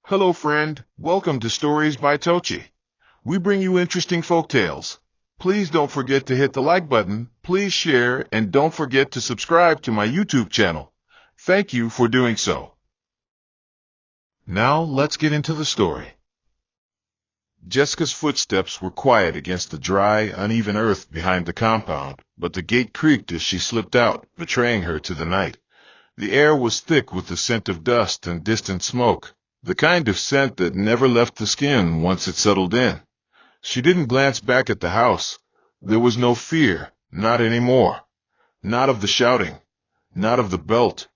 Hello friend, welcome to Stories by Tocci. We bring you interesting folk tales. Please don't forget to hit the like button, please share, and don't forget to subscribe to my YouTube channel. Thank you for doing so. Now let's get into the story. Jessica's footsteps were quiet against the dry, uneven earth behind the compound, but the gate creaked as she slipped out, betraying her to the night. The air was thick with the scent of dust and distant smoke. The kind of scent that never left the skin once it settled in. She didn't glance back at the house. There was no fear, not anymore. Not of the shouting, not of the belt,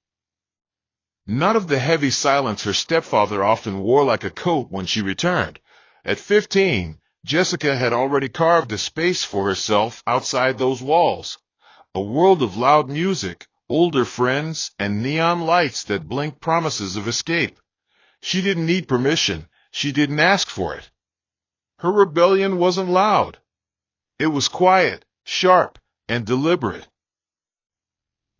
not of the heavy silence her stepfather often wore like a coat when she returned. At 15, Jessica had already carved a space for herself outside those walls. A world of loud music, older friends, and neon lights that blinked promises of escape. She didn't need permission. She didn't ask for it. Her rebellion wasn't loud. It was quiet, sharp, and deliberate.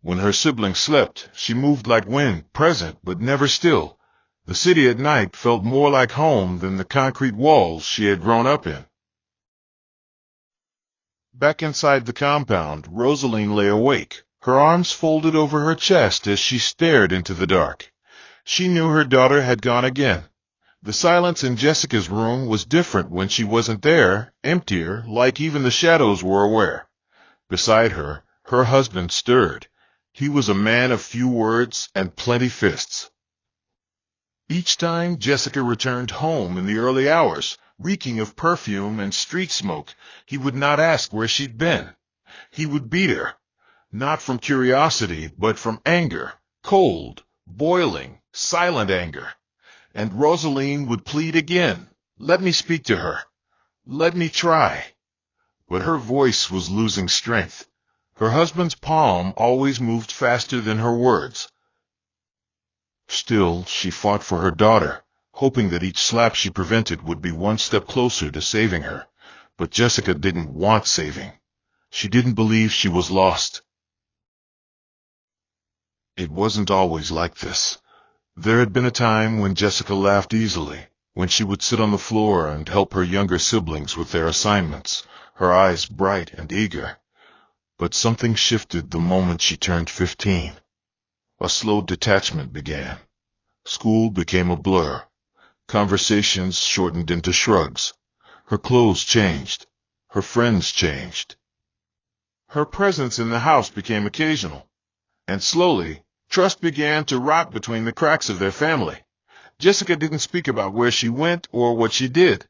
When her siblings slept, she moved like wind, present but never still. The city at night felt more like home than the concrete walls she had grown up in. Back inside the compound, Rosaline lay awake, her arms folded over her chest as she stared into the dark. She knew her daughter had gone again. The silence in Jessica's room was different when she wasn't there, emptier, like even the shadows were aware. Beside her, her husband stirred. He was a man of few words and plenty fists. Each time Jessica returned home in the early hours, reeking of perfume and street smoke, he would not ask where she'd been. He would beat her, not from curiosity, but from anger, cold, boiling, silent anger. And Rosaline would plead again, "Let me speak to her. Let me try." But her voice was losing strength. Her husband's palm always moved faster than her words. Still, she fought for her daughter, hoping that each slap she prevented would be one step closer to saving her. But Jessica didn't want saving. She didn't believe she was lost. It wasn't always like this. There had been a time when Jessica laughed easily, when she would sit on the floor and help her younger siblings with their assignments, her eyes bright and eager. But something shifted the moment she turned 15. A slow detachment began. School became a blur. Conversations shortened into shrugs. Her clothes changed. Her friends changed. Her presence in the house became occasional. And slowly, trust began to rot between the cracks of their family. Jessica didn't speak about where she went or what she did.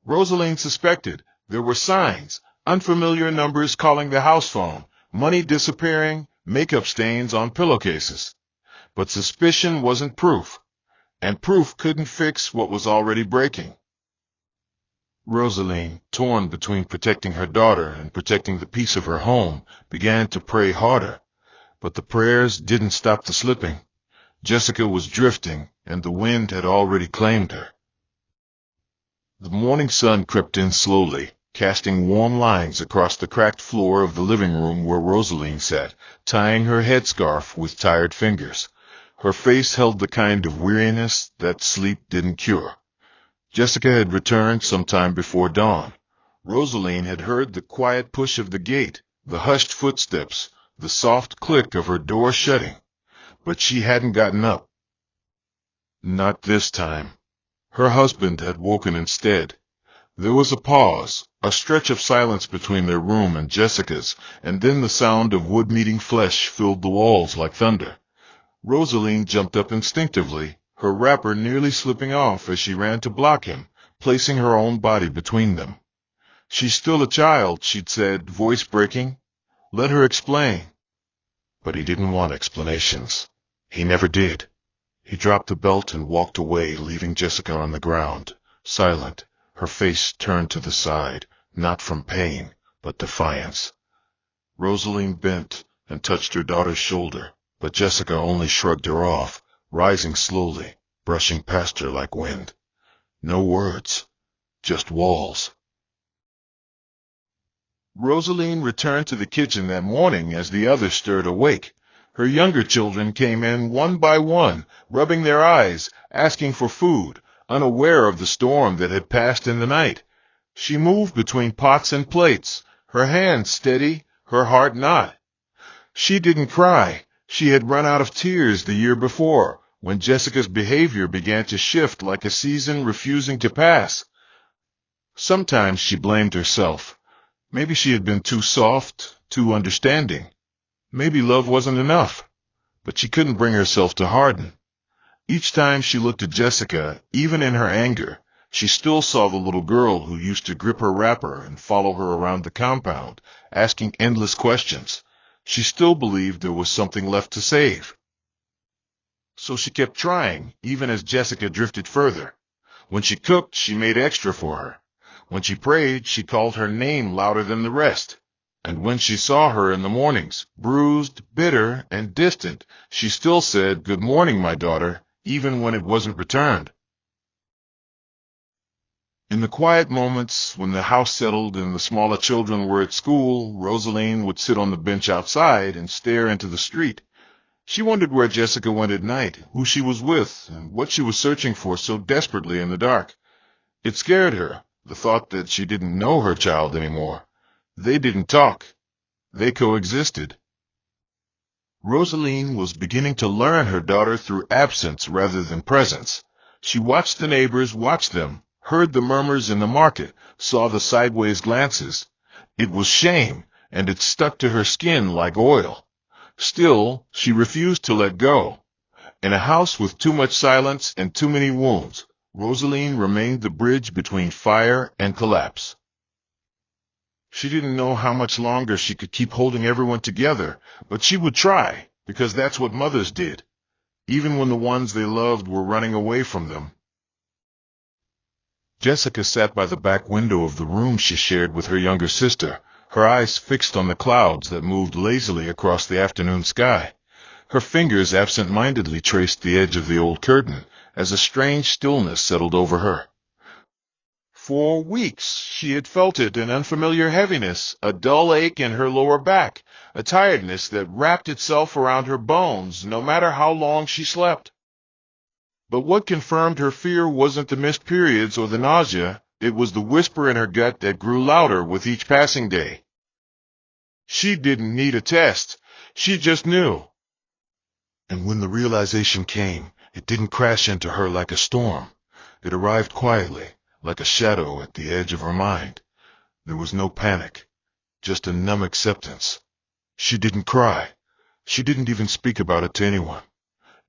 Rosaline suspected there were signs, unfamiliar numbers calling the house phone, money disappearing, makeup stains on pillowcases. But suspicion wasn't proof, and proof couldn't fix what was already breaking. Rosaline, torn between protecting her daughter and protecting the peace of her home, began to pray harder. But the prayers didn't stop the slipping. Jessica was drifting, and the wind had already claimed her. The morning sun crept in slowly, casting warm lines across the cracked floor of the living room where Rosaline sat, tying her headscarf with tired fingers. Her face held the kind of weariness that sleep didn't cure. Jessica had returned some time before dawn. Rosaline had heard the quiet push of the gate, the hushed footsteps, the soft click of her door shutting, but she hadn't gotten up. Not this time. Her husband had woken instead. There was a pause, a stretch of silence between their room and Jessica's, and then the sound of wood meeting flesh filled the walls like thunder. Rosaline jumped up instinctively, her wrapper nearly slipping off as she ran to block him, placing her own body between them. "She's still a child," she'd said, voice breaking. "Let her explain." But he didn't want explanations. He never did. He dropped the belt and walked away, leaving Jessica on the ground, silent, her face turned to the side, not from pain, but defiance. Rosaline bent and touched her daughter's shoulder, but Jessica only shrugged her off, rising slowly, brushing past her like wind. No words, just walls. Rosaline returned to the kitchen that morning as the others stirred awake. Her younger children came in one by one, rubbing their eyes, asking for food, unaware of the storm that had passed in the night. She moved between pots and plates, her hands steady, her heart not. She didn't cry. She had run out of tears the year before, when Jessica's behavior began to shift like a season refusing to pass. Sometimes she blamed herself. Maybe she had been too soft, too understanding. Maybe love wasn't enough. But she couldn't bring herself to harden. Each time she looked at Jessica, even in her anger, she still saw the little girl who used to grip her wrapper and follow her around the compound, asking endless questions. She still believed there was something left to save. So she kept trying, even as Jessica drifted further. When she cooked, she made extra for her. When she prayed, she called her name louder than the rest. And when she saw her in the mornings, bruised, bitter, and distant, she still said, "Good morning, my daughter," even when it wasn't returned. In the quiet moments, when the house settled and the smaller children were at school, Rosaline would sit on the bench outside and stare into the street. She wondered where Jessica went at night, who she was with, and what she was searching for so desperately in the dark. It scared her, the thought that she didn't know her child anymore. They didn't talk. They coexisted. Rosaline was beginning to learn her daughter through absence rather than presence. She watched the neighbors watch them, heard the murmurs in the market, saw the sideways glances. It was shame, and it stuck to her skin like oil. Still, she refused to let go. In a house with too much silence and too many wounds, Rosaline remained the bridge between fire and collapse. She didn't know how much longer she could keep holding everyone together, but she would try, because that's what mothers did, even when the ones they loved were running away from them. Jessica sat by the back window of the room she shared with her younger sister, her eyes fixed on the clouds that moved lazily across the afternoon sky. Her fingers absent-mindedly traced the edge of the old curtain, as a strange stillness settled over her. For weeks she had felt it, an unfamiliar heaviness, a dull ache in her lower back, a tiredness that wrapped itself around her bones no matter how long she slept. But what confirmed her fear wasn't the missed periods or the nausea, it was the whisper in her gut that grew louder with each passing day. She didn't need a test, she just knew. And when the realization came, it didn't crash into her like a storm. It arrived quietly, like a shadow at the edge of her mind. There was no panic, just a numb acceptance. She didn't cry. She didn't even speak about it to anyone.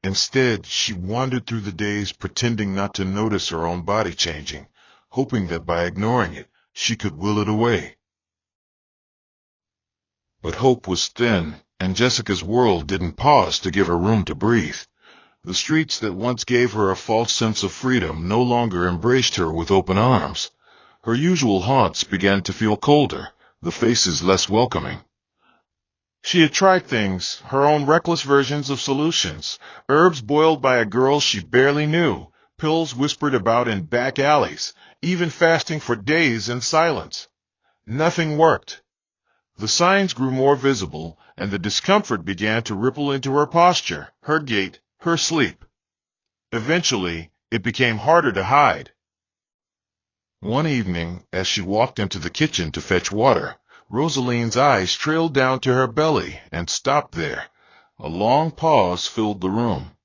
Instead, she wandered through the days pretending not to notice her own body changing, hoping that by ignoring it, she could will it away. But hope was thin, and Jessica's world didn't pause to give her room to breathe. The streets that once gave her a false sense of freedom no longer embraced her with open arms. Her usual haunts began to feel colder, the faces less welcoming. She had tried things, her own reckless versions of solutions, herbs boiled by a girl she barely knew, pills whispered about in back alleys, even fasting for days in silence. Nothing worked. The signs grew more visible, and the discomfort began to ripple into her posture, her gait, her sleep. Eventually, it became harder to hide. One evening, as she walked into the kitchen to fetch water, Rosaline's eyes trailed down to her belly and stopped there. A long pause filled the room.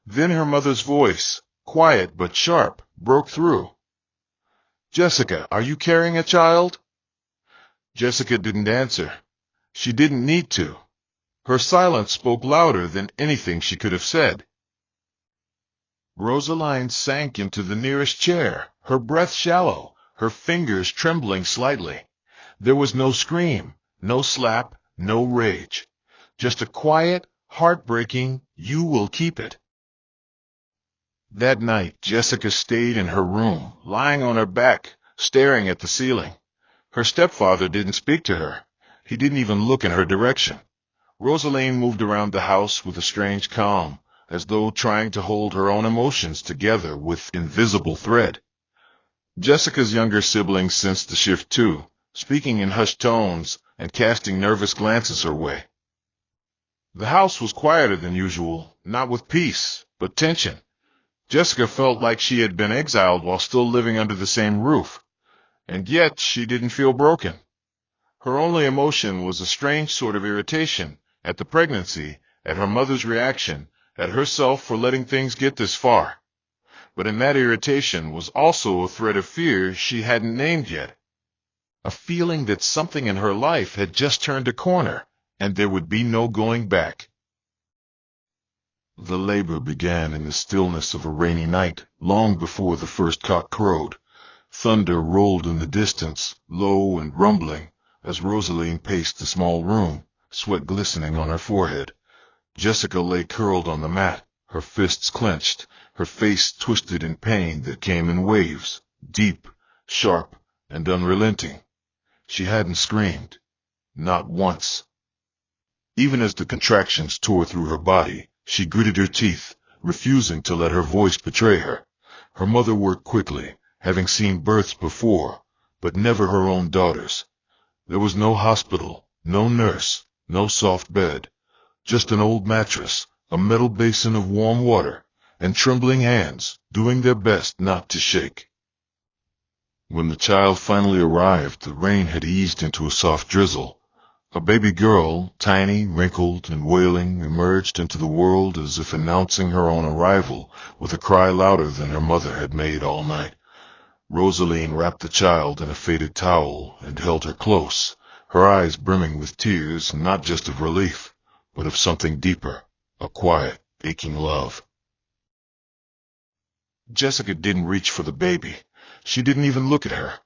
Then her mother's voice, quiet but sharp, broke through. "Jessica, are you carrying a child?" Jessica didn't answer. She didn't need to. Her silence spoke louder than anything she could have said. Rosaline sank into the nearest chair, her breath shallow, her fingers trembling slightly. There was no scream, no slap, no rage. Just a quiet, heartbreaking, "You will keep it." That night, Jessica stayed in her room, lying on her back, staring at the ceiling. Her stepfather didn't speak to her. He didn't even look in her direction. Rosaline moved around the house with a strange calm, as though trying to hold her own emotions together with invisible thread. Jessica's younger siblings sensed the shift too, speaking in hushed tones and casting nervous glances her way. The house was quieter than usual, not with peace, but tension. Jessica felt like she had been exiled while still living under the same roof, and yet she didn't feel broken. Her only emotion was a strange sort of irritation at the pregnancy, at her mother's reaction, at herself for letting things get this far. But in that irritation was also a thread of fear she hadn't named yet. A feeling that something in her life had just turned a corner, and there would be no going back. The labor began in the stillness of a rainy night, long before the first cock crowed. Thunder rolled in the distance, low and rumbling, as Rosaline paced the small room, sweat glistening on her forehead. Jessica lay curled on the mat, her fists clenched, her face twisted in pain that came in waves, deep, sharp, and unrelenting. She hadn't screamed. Not once. Even as the contractions tore through her body, she gritted her teeth, refusing to let her voice betray her. Her mother worked quickly, having seen births before, but never her own daughter's. There was no hospital, no nurse, no soft bed, just an old mattress, a metal basin of warm water, and trembling hands doing their best not to shake. When the child finally arrived, the rain had eased into a soft drizzle. A baby girl, tiny, wrinkled, and wailing, emerged into the world as if announcing her own arrival with a cry louder than her mother had made all night. Rosaline wrapped the child in a faded towel and held her close, her eyes brimming with tears not just of relief, but of something deeper, a quiet, aching love. Jessica didn't reach for the baby. She didn't even look at her.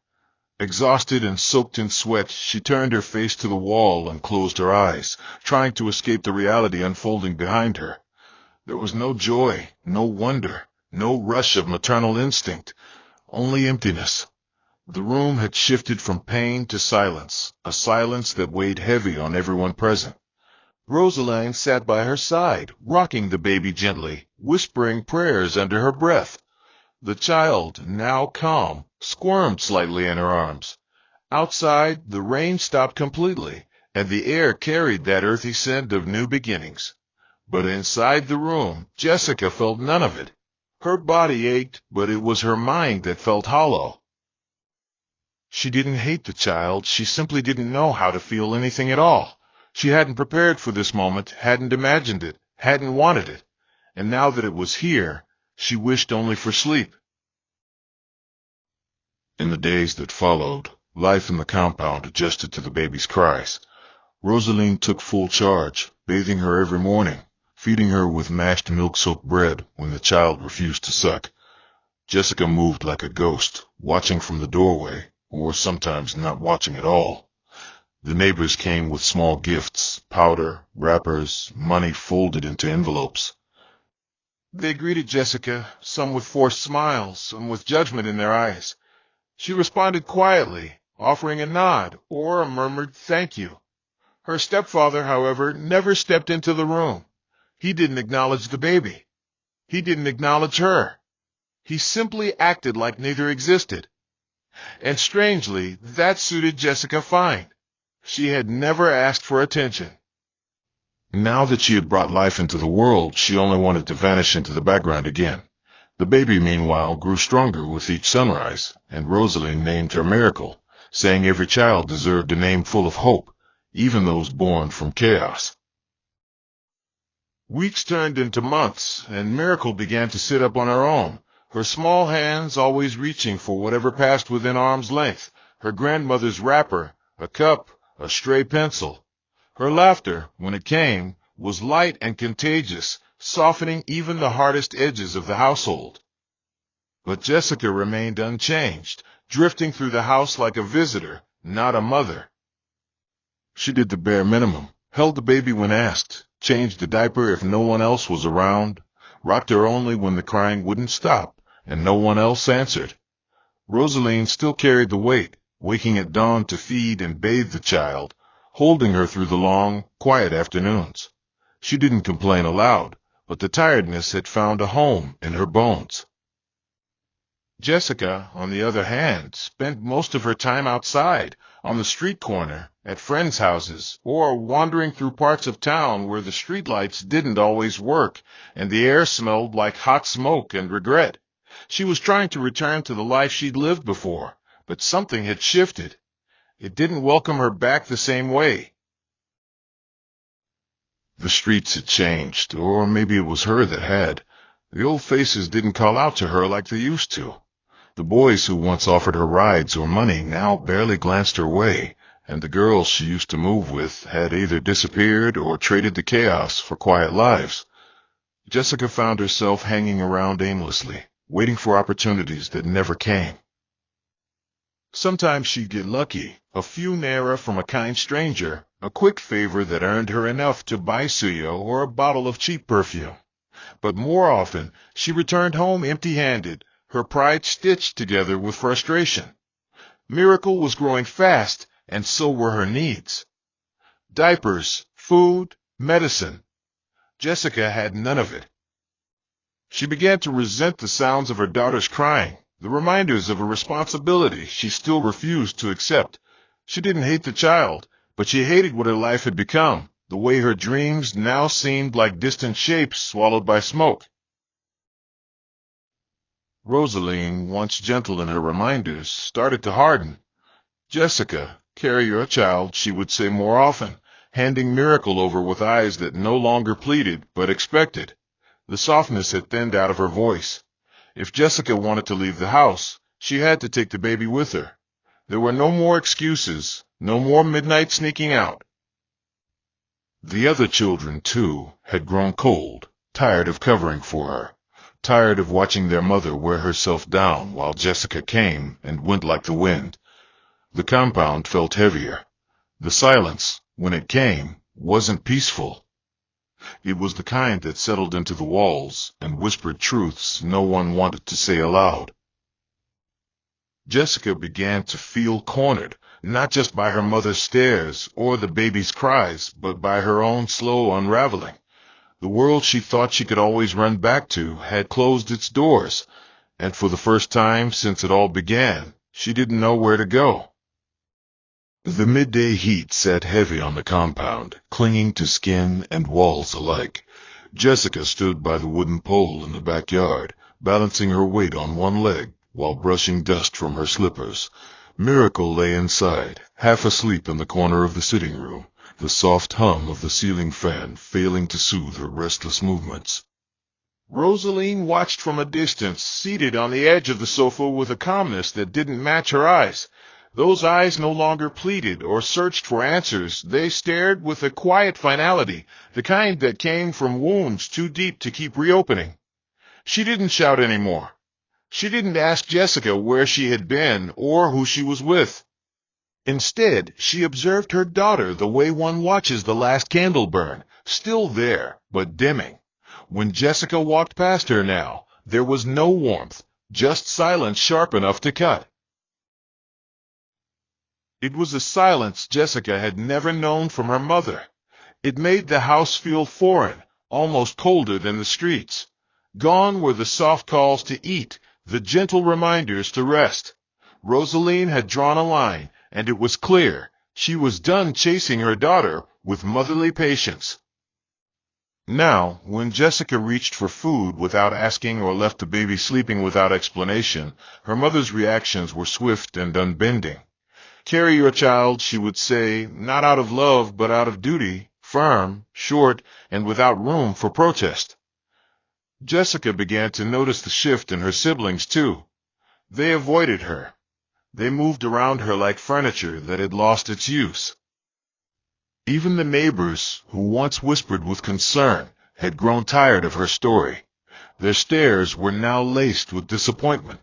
Exhausted and soaked in sweat, she turned her face to the wall and closed her eyes, trying to escape the reality unfolding behind her. There was no joy, no wonder, no rush of maternal instinct, only emptiness. The room had shifted from pain to silence, a silence that weighed heavy on everyone present. Rosaline sat by her side, rocking the baby gently, whispering prayers under her breath. The child, now calm, squirmed slightly in her arms. Outside, the rain stopped completely, and the air carried that earthy scent of new beginnings. But inside the room, Jessica felt none of it. Her body ached, but it was her mind that felt hollow. She didn't hate the child, she simply didn't know how to feel anything at all. She hadn't prepared for this moment, hadn't imagined it, hadn't wanted it. And now that it was here, she wished only for sleep. In the days that followed, life in the compound adjusted to the baby's cries. Rosaline took full charge, bathing her every morning, feeding her with mashed milk-soaked bread when the child refused to suck. Jessica moved like a ghost, watching from the doorway, or sometimes not watching at all. The neighbors came with small gifts, powder, wrappers, money folded into envelopes. They greeted Jessica, some with forced smiles, some with judgment in their eyes. She responded quietly, offering a nod or a murmured thank you. Her stepfather, however, never stepped into the room. He didn't acknowledge the baby. He didn't acknowledge her. He simply acted like neither existed. And strangely, that suited Jessica fine. She had never asked for attention. Now that she had brought life into the world, she only wanted to vanish into the background again. The baby, meanwhile, grew stronger with each sunrise, and Rosaline named her Miracle, saying every child deserved a name full of hope, even those born from chaos. Weeks turned into months, and Miracle began to sit up on her own, her small hands always reaching for whatever passed within arm's length, her grandmother's wrapper, a cup, a stray pencil. Her laughter, when it came, was light and contagious, softening even the hardest edges of the household. But Jessica remained unchanged, drifting through the house like a visitor, not a mother. She did the bare minimum, held the baby when asked, changed the diaper if no one else was around, rocked her only when the crying wouldn't stop, and no one else answered. Rosaline still carried the weight, waking at dawn to feed and bathe the child, holding her through the long, quiet afternoons. She didn't complain aloud, but the tiredness had found a home in her bones. Jessica, on the other hand, spent most of her time outside, on the street corner, at friends' houses, or wandering through parts of town where the streetlights didn't always work, and the air smelled like hot smoke and regret. She was trying to return to the life she'd lived before, but something had shifted. It didn't welcome her back the same way. The streets had changed, or maybe it was her that had. The old faces didn't call out to her like they used to. The boys who once offered her rides or money now barely glanced her way, and the girls she used to move with had either disappeared or traded the chaos for quiet lives. Jessica found herself hanging around aimlessly, waiting for opportunities that never came. Sometimes she'd get lucky, a few naira from a kind stranger, a quick favor that earned her enough to buy suyo or a bottle of cheap perfume. But more often, she returned home empty-handed, her pride stitched together with frustration. Miracle was growing fast, and so were her needs. Diapers, food, medicine. Jessica had none of it. She began to resent the sounds of her daughter's crying, the reminders of a responsibility she still refused to accept. She didn't hate the child, but she hated what her life had become, the way her dreams now seemed like distant shapes swallowed by smoke. Rosaline, once gentle in her reminders, started to harden. "Jessica, carry your child," she would say more often, handing Miracle over with eyes that no longer pleaded but expected. The softness had thinned out of her voice. If Jessica wanted to leave the house, she had to take the baby with her. There were no more excuses, no more midnight sneaking out. The other children, too, had grown cold, tired of covering for her, tired of watching their mother wear herself down while Jessica came and went like the wind. The compound felt heavier. The silence, when it came, wasn't peaceful. It was the kind that settled into the walls and whispered truths no one wanted to say aloud. Jessica began to feel cornered, not just by her mother's stares or the baby's cries, but by her own slow unraveling. The world she thought she could always run back to had closed its doors, and for the first time since it all began, she didn't know where to go. The midday heat sat heavy on the compound, clinging to skin and walls alike. Jessica stood by the wooden pole in the backyard, balancing her weight on one leg while brushing dust from her slippers. Miracle lay inside, half asleep in the corner of the sitting room, the soft hum of the ceiling fan failing to soothe her restless movements. Rosaline watched from a distance, seated on the edge of the sofa with a calmness that didn't match her eyes. Those eyes no longer pleaded or searched for answers. They stared with a quiet finality, the kind that came from wounds too deep to keep reopening. She didn't shout anymore. She didn't ask Jessica where she had been or who she was with. Instead, she observed her daughter the way one watches the last candle burn, still there, but dimming. When Jessica walked past her now, there was no warmth, just silence sharp enough to cut. It was a silence Jessica had never known from her mother. It made the house feel foreign, almost colder than the streets. Gone were the soft calls to eat, the gentle reminders to rest. Rosaline had drawn a line, and it was clear she was done chasing her daughter with motherly patience. Now, when Jessica reached for food without asking or left the baby sleeping without explanation, her mother's reactions were swift and unbending. "Carry your child," she would say, not out of love but out of duty, firm, short, and without room for protest. Jessica began to notice the shift in her siblings, too. They avoided her. They moved around her like furniture that had lost its use. Even the neighbors, who once whispered with concern, had grown tired of her story. Their stares were now laced with disappointment.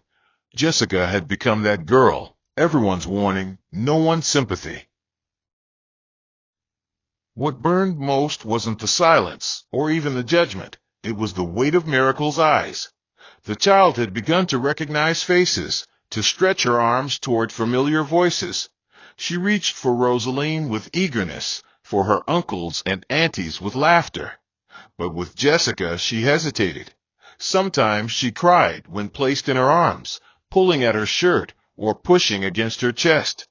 Jessica had become that girl, everyone's warning, no one's sympathy. What burned most wasn't the silence, or even the judgment. It was the weight of Miracle's eyes. The child had begun to recognize faces, to stretch her arms toward familiar voices. She reached for Rosaline with eagerness, for her uncles and aunties with laughter. But with Jessica she hesitated. Sometimes she cried when placed in her arms, pulling at her shirt, or pushing against her chest.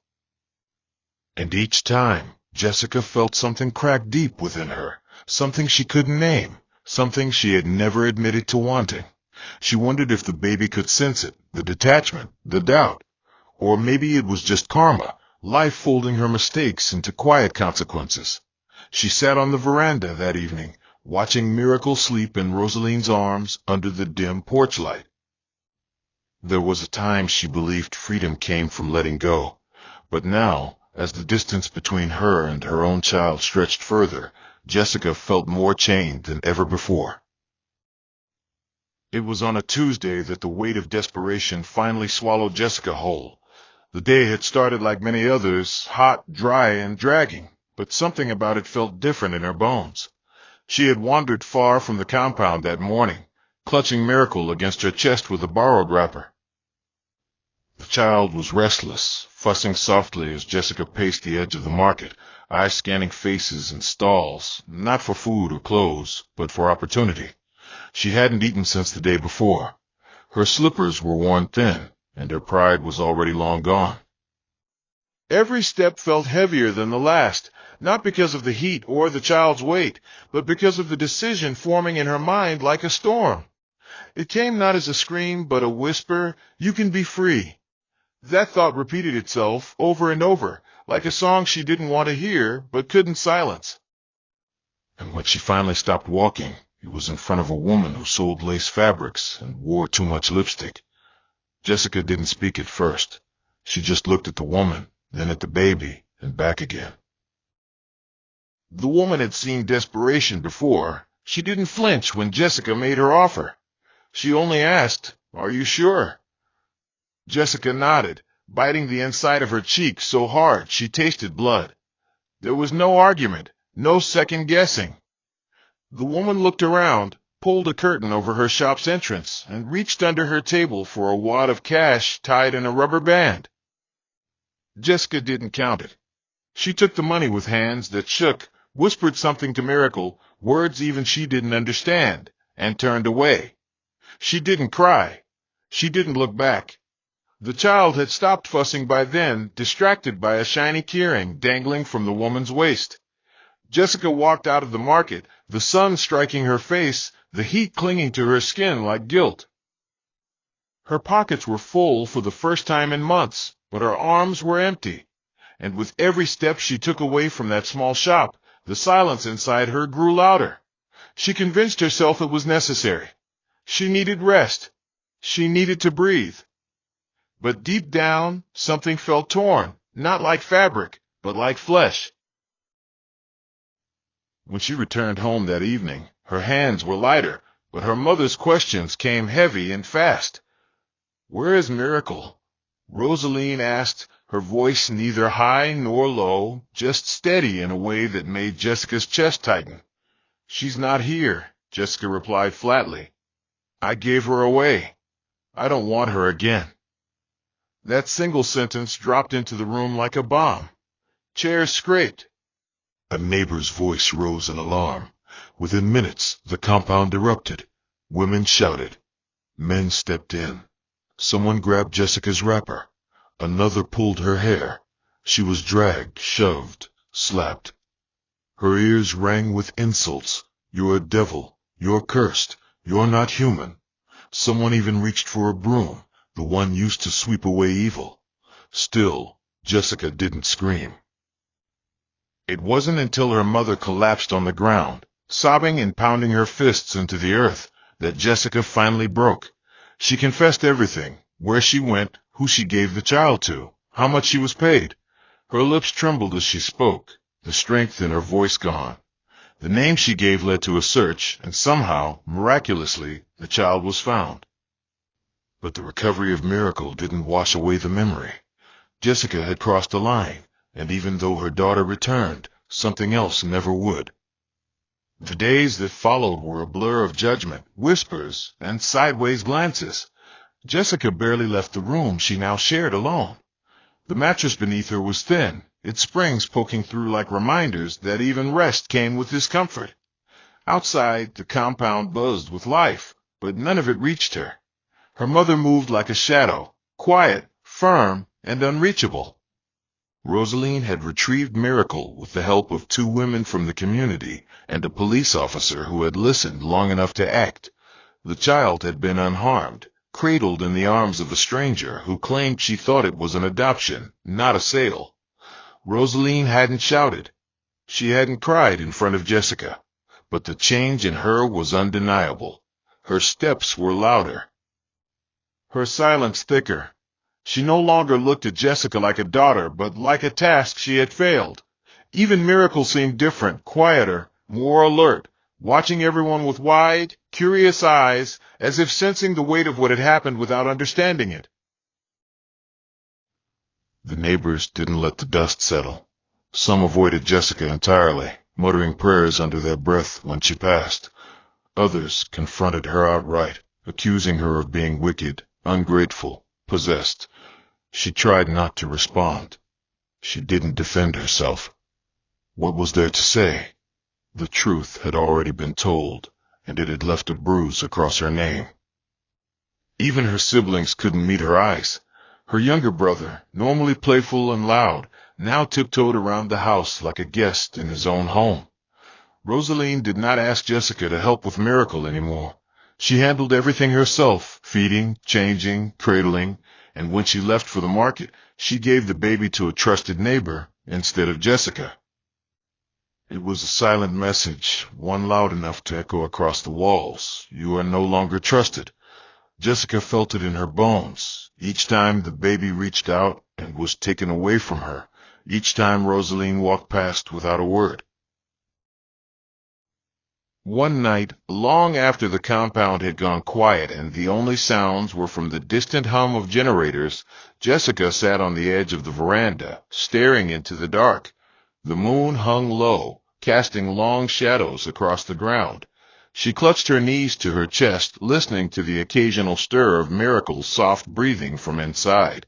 And each time, Jessica felt something crack deep within her, something she couldn't name, something she had never admitted to wanting. She wondered if the baby could sense it, the detachment, the doubt. Or maybe it was just karma, life folding her mistakes into quiet consequences. She sat on the veranda that evening, watching Miracle sleep in Rosaline's arms under the dim porch light. There was a time she believed freedom came from letting go, but now, as the distance between her and her own child stretched further, Jessica felt more chained than ever before. It was on a Tuesday that the weight of desperation finally swallowed Jessica whole. The day had started like many others, hot, dry, and dragging, but something about it felt different in her bones. She had wandered far from the compound that morning, clutching Miracle against her chest with a borrowed wrapper. The child was restless, fussing softly as Jessica paced the edge of the market, eyes scanning faces and stalls, not for food or clothes, but for opportunity. She hadn't eaten since the day before. Her slippers were worn thin, and her pride was already long gone. Every step felt heavier than the last, not because of the heat or the child's weight, but because of the decision forming in her mind like a storm. It came not as a scream, but a whisper, "You can be free." That thought repeated itself over and over, like a song she didn't want to hear, but couldn't silence. And when she finally stopped walking, it was in front of a woman who sold lace fabrics and wore too much lipstick. Jessica didn't speak at first. She just looked at the woman, then at the baby, and back again. The woman had seen desperation before. She didn't flinch when Jessica made her offer. She only asked, "Are you sure?" Jessica nodded, biting the inside of her cheek so hard she tasted blood. There was no argument, no second guessing. The woman looked around, pulled a curtain over her shop's entrance, and reached under her table for a wad of cash tied in a rubber band. Jessica didn't count it. She took the money with hands that shook, whispered something to Miracle, words even she didn't understand, and turned away. She didn't cry. She didn't look back. The child had stopped fussing by then, distracted by a shiny keyring dangling from the woman's waist. Jessica walked out of the market, the sun striking her face, the heat clinging to her skin like guilt. Her pockets were full for the first time in months, but her arms were empty. And with every step she took away from that small shop, the silence inside her grew louder. She convinced herself it was necessary. She needed rest. She needed to breathe. But deep down, something felt torn, not like fabric, but like flesh. When she returned home that evening, her hands were lighter, but her mother's questions came heavy and fast. "Where is Miracle?" Rosaline asked, her voice neither high nor low, just steady in a way that made Jessica's chest tighten. "She's not here," Jessica replied flatly. "I gave her away. I don't want her again." That single sentence dropped into the room like a bomb. Chairs scraped. A neighbor's voice rose in alarm. Within minutes, the compound erupted. Women shouted. Men stepped in. Someone grabbed Jessica's wrapper. Another pulled her hair. She was dragged, shoved, slapped. Her ears rang with insults. "You're a devil. You're cursed. You're not human." Someone even reached for a broom, the one used to sweep away evil. Still, Jessica didn't scream. It wasn't until her mother collapsed on the ground, sobbing and pounding her fists into the earth, that Jessica finally broke. She confessed everything, where she went, who she gave the child to, how much she was paid. Her lips trembled as she spoke, the strength in her voice gone. The name she gave led to a search, and somehow, miraculously, the child was found. But the recovery of Miracle didn't wash away the memory. Jessica had crossed a line, and even though her daughter returned, something else never would. The days that followed were a blur of judgment, whispers, and sideways glances. Jessica barely left the room she now shared alone. The mattress beneath her was thin, its springs poking through like reminders that even rest came with discomfort. Outside, the compound buzzed with life, but none of it reached her. Her mother moved like a shadow, quiet, firm, and unreachable. Rosaline had retrieved Miracle with the help of 2 women from the community and a police officer who had listened long enough to act. The child had been unharmed, cradled in the arms of a stranger who claimed she thought it was an adoption, not a sale. Rosaline hadn't shouted. She hadn't cried in front of Jessica. But the change in her was undeniable. Her steps were louder, her silence thicker. She no longer looked at Jessica like a daughter, but like a task she had failed. Even Miracle seemed different, quieter, more alert, watching everyone with wide, curious eyes, as if sensing the weight of what had happened without understanding it. The neighbors didn't let the dust settle. Some avoided Jessica entirely, muttering prayers under their breath when she passed. Others confronted her outright, accusing her of being wicked, ungrateful, possessed. She tried not to respond. She didn't defend herself. What was there to say? The truth had already been told, and it had left a bruise across her name. Even her siblings couldn't meet her eyes. Her younger brother, normally playful and loud, now tiptoed around the house like a guest in his own home. Rosaline did not ask Jessica to help with Miracle anymore. She handled everything herself, feeding, changing, cradling, and when she left for the market, she gave the baby to a trusted neighbor instead of Jessica. It was a silent message, one loud enough to echo across the walls. You are no longer trusted. Jessica felt it in her bones. Each time the baby reached out and was taken away from her, each time Rosaline walked past without a word. One night, long after the compound had gone quiet and the only sounds were from the distant hum of generators, Jessica sat on the edge of the veranda, staring into the dark. The moon hung low, casting long shadows across the ground. She clutched her knees to her chest, listening to the occasional stir of Miracle's soft breathing from inside.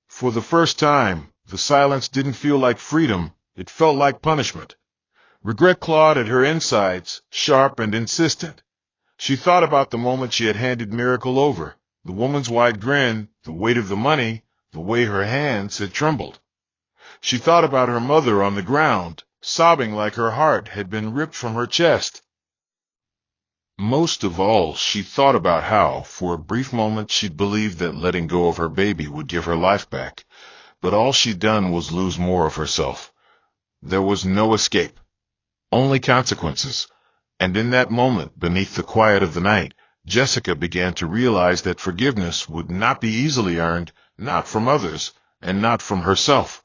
For the first time, the silence didn't feel like freedom, it felt like punishment. Regret clawed at her insides, sharp and insistent. She thought about the moment she had handed Miracle over, the woman's wide grin, the weight of the money, the way her hands had trembled. She thought about her mother on the ground, sobbing like her heart had been ripped from her chest. Most of all, she thought about how, for a brief moment, she'd believed that letting go of her baby would give her life back. But all she'd done was lose more of herself. There was no escape. Only consequences. And in that moment, beneath the quiet of the night, Jessica began to realize that forgiveness would not be easily earned, not from others, and not from herself.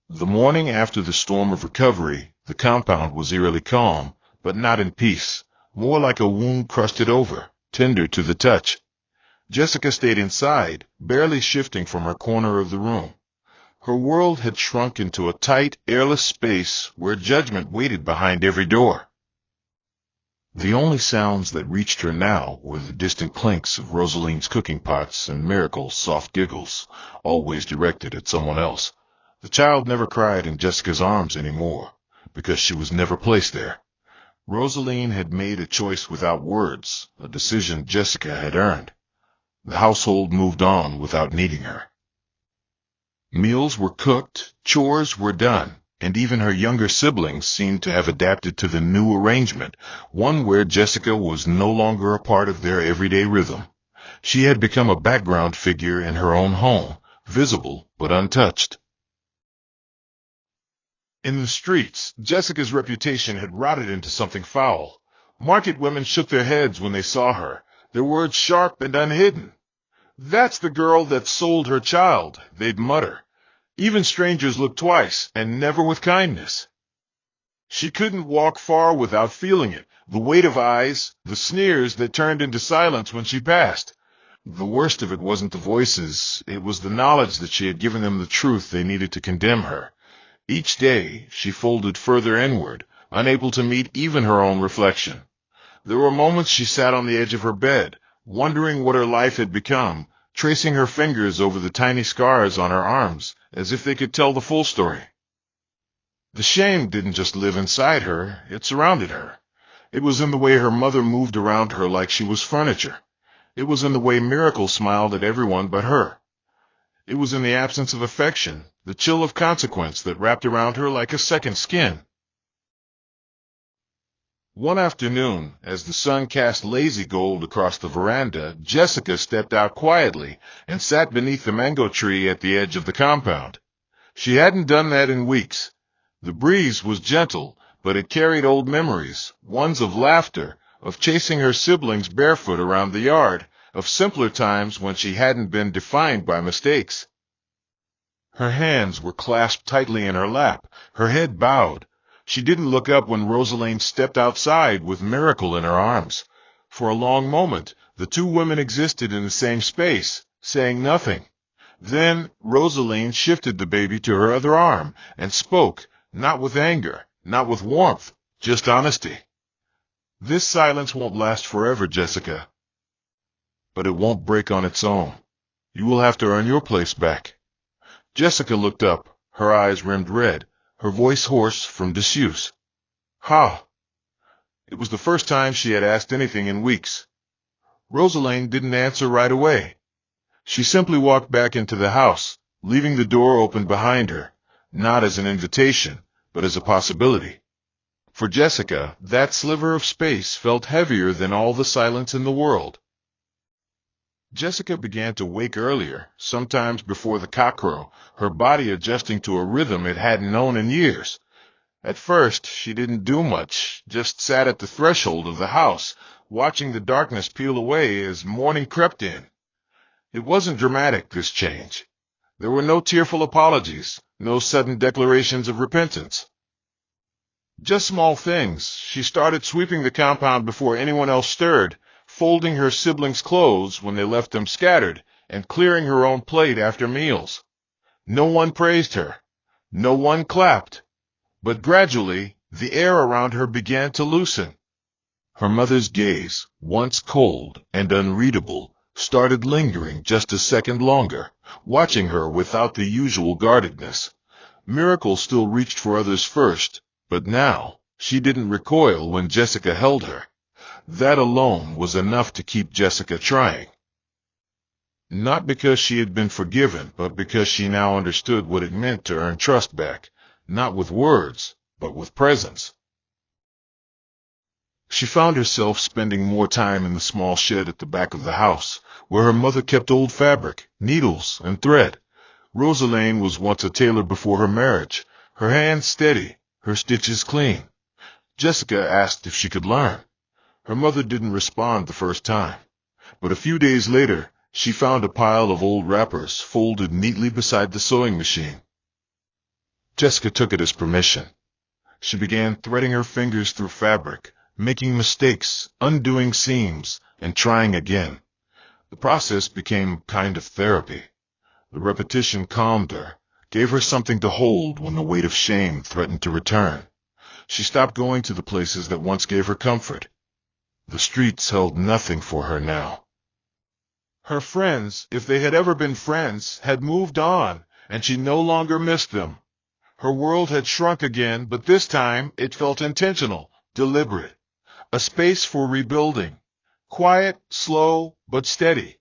The morning after the storm of recovery, the compound was eerily calm, but not in peace, more like a wound crusted over, tender to the touch. Jessica stayed inside, barely shifting from her corner of the room. Her world had shrunk into a tight, airless space where judgment waited behind every door. The only sounds that reached her now were the distant clinks of Rosaline's cooking pots and Miracle's soft giggles, always directed at someone else. The child never cried in Jessica's arms anymore, because she was never placed there. Rosaline had made a choice without words, a decision Jessica had earned. The household moved on without needing her. Meals were cooked, chores were done, and even her younger siblings seemed to have adapted to the new arrangement, one where Jessica was no longer a part of their everyday rhythm. She had become a background figure in her own home, visible but untouched. In the streets, Jessica's reputation had rotted into something foul. Market women shook their heads when they saw her, their words sharp and unhidden. "That's the girl that sold her child," they'd mutter. Even strangers looked twice, and never with kindness. She couldn't walk far without feeling it, the weight of eyes, the sneers that turned into silence when she passed. The worst of it wasn't the voices, it was the knowledge that she had given them the truth they needed to condemn her. Each day, she folded further inward, unable to meet even her own reflection. There were moments she sat on the edge of her bed, wondering what her life had become, tracing her fingers over the tiny scars on her arms, as if they could tell the full story. The shame didn't just live inside her, it surrounded her. It was in the way her mother moved around her like she was furniture. It was in the way Miracle smiled at everyone but her. It was in the absence of affection, the chill of consequence that wrapped around her like a second skin. One afternoon, as the sun cast lazy gold across the veranda, Jessica stepped out quietly and sat beneath the mango tree at the edge of the compound. She hadn't done that in weeks. The breeze was gentle, but it carried old memories, ones of laughter, of chasing her siblings barefoot around the yard, of simpler times when she hadn't been defined by mistakes. Her hands were clasped tightly in her lap, her head bowed. She didn't look up when Rosaline stepped outside with Miracle in her arms. For a long moment, the two women existed in the same space, saying nothing. Then Rosaline shifted the baby to her other arm and spoke, not with anger, not with warmth, just honesty. "This silence won't last forever, Jessica. But it won't break on its own. You will have to earn your place back." Jessica looked up, her eyes rimmed red, her voice hoarse from disuse. "How?" It was the first time she had asked anything in weeks. Rosaline didn't answer right away. She simply walked back into the house, leaving the door open behind her, not as an invitation, but as a possibility. For Jessica, that sliver of space felt heavier than all the silence in the world. Jessica began to wake earlier, sometimes before the cockcrow, her body adjusting to a rhythm it hadn't known in years. At first, she didn't do much, just sat at the threshold of the house, watching the darkness peel away as morning crept in. It wasn't dramatic, this change. There were no tearful apologies, no sudden declarations of repentance. Just small things. She started sweeping the compound before anyone else stirred, folding her siblings' clothes when they left them scattered, and clearing her own plate after meals. No one praised her. No one clapped. But gradually, the air around her began to loosen. Her mother's gaze, once cold and unreadable, started lingering just a second longer, watching her without the usual guardedness. Miracle still reached for others first, but now she didn't recoil when Jessica held her. That alone was enough to keep Jessica trying. Not because she had been forgiven, but because she now understood what it meant to earn trust back, not with words, but with presence. She found herself spending more time in the small shed at the back of the house, where her mother kept old fabric, needles, and thread. Rosaline was once a tailor before her marriage, her hands steady, her stitches clean. Jessica asked if she could learn. Her mother didn't respond the first time, but a few days later, she found a pile of old wrappers folded neatly beside the sewing machine. Jessica took it as permission. She began threading her fingers through fabric, making mistakes, undoing seams, and trying again. The process became a kind of therapy. The repetition calmed her, gave her something to hold when the weight of shame threatened to return. She stopped going to the places that once gave her comfort. The streets held nothing for her now. Her friends, if they had ever been friends, had moved on, and she no longer missed them. Her world had shrunk again, but this time it felt intentional, deliberate. A space for rebuilding. Quiet, slow, but steady.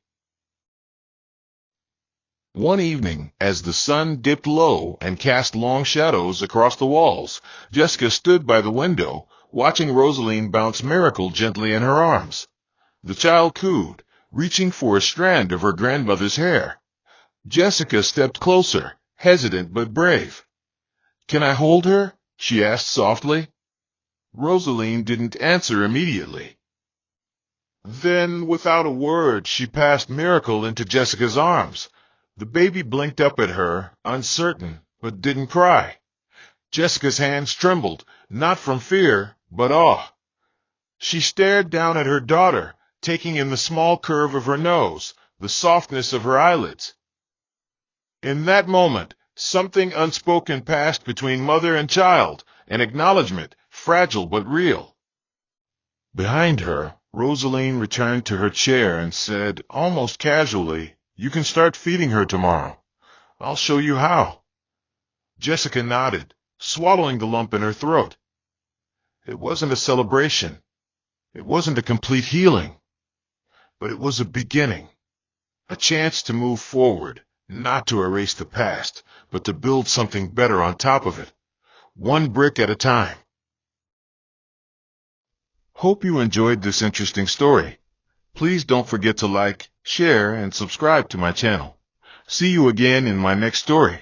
One evening, as the sun dipped low and cast long shadows across the walls, Jessica stood by the window, watching Rosaline bounce Miracle gently in her arms. The child cooed, reaching for a strand of her grandmother's hair. Jessica stepped closer, hesitant but brave. "Can I hold her?" she asked softly. Rosaline didn't answer immediately. Then, without a word, she passed Miracle into Jessica's arms. The baby blinked up at her, uncertain, but didn't cry. Jessica's hands trembled, not from fear, but awe. She stared down at her daughter, taking in the small curve of her nose, the softness of her eyelids. In that moment, something unspoken passed between mother and child, an acknowledgment, fragile but real. Behind her, Rosaline returned to her chair and said, almost casually, "You can start feeding her tomorrow. I'll show you how." Jessica nodded, swallowing the lump in her throat. It wasn't a celebration. It wasn't a complete healing. but it was a beginning, a chance to move forward, not to erase the past, but to build something better on top of it, one brick at a time. Hope you enjoyed this interesting story. Please don't forget to like, share, and subscribe to my channel. See you again in my next story.